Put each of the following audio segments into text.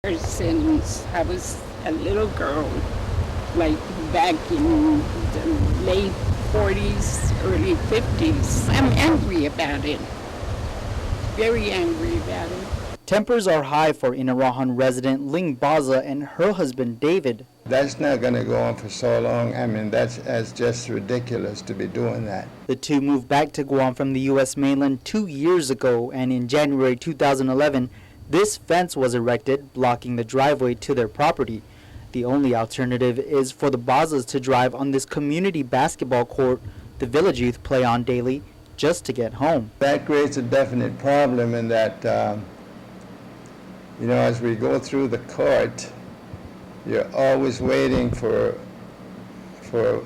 Since I was a little girl, like back in the late 40s, early 50s. I'm angry about it. Very angry about it. Tempers are high for Inarajan resident Ling Baza and her husband David. That's not going to go on for so long. I mean, that's just ridiculous to be doing that. The two moved back to Guam from the U.S. mainland 2 years ago, and in January 2011, this fence was erected, blocking the driveway to their property. The only alternative is for the Bazas to drive on this community basketball court the village youth play on daily just to get home. That creates a definite problem in that, as we go through the court, you're always waiting for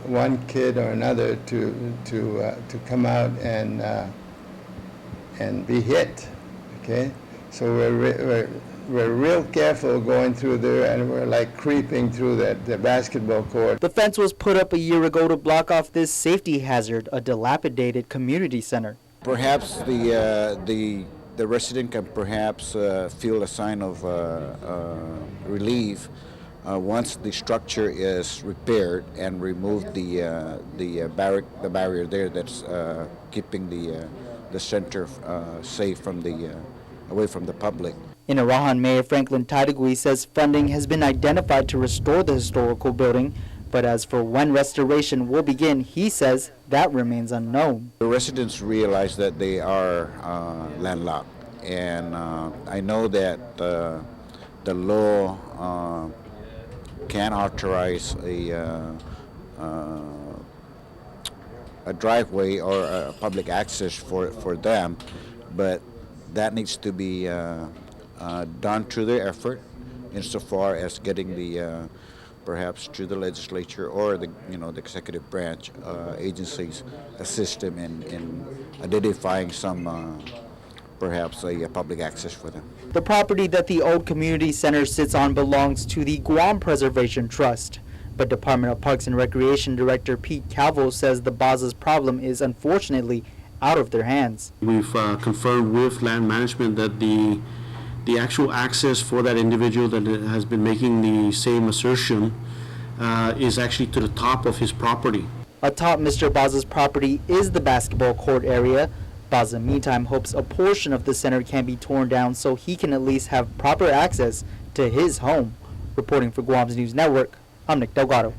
one kid or another to come out and be hit. Okay, so we're real careful going through there, and we're like creeping through the basketball court. The fence was put up a year ago to block off this safety hazard, a dilapidated community center. Perhaps the resident can perhaps feel a sign of relief once the structure is repaired and remove the barrier there that's keeping the center safe from away from the public. Inarajan Mayor Franklin Taidagui says funding has been identified to restore the historical building, but as for when restoration will begin, he says that remains unknown. The residents realize that they are landlocked, and I know that the law can authorize a driveway or a public access for them, but that needs to be done through their effort insofar as getting the perhaps through the legislature or the executive branch agencies assist them in identifying some perhaps a public access for them. The property that the old community center sits on belongs to the Guam Preservation Trust, but Department of Parks and Recreation Director Pete Calvo says the Baza's problem is unfortunately out of their hands. We've confirmed with land management that the actual access for that individual that has been making the same assertion is actually to the top of his property. Atop Mr. Baza's property is the basketball court area. Baza, meantime, hopes a portion of the center can be torn down so he can at least have proper access to his home. Reporting for Guam's News Network, I'm Nick Delgado.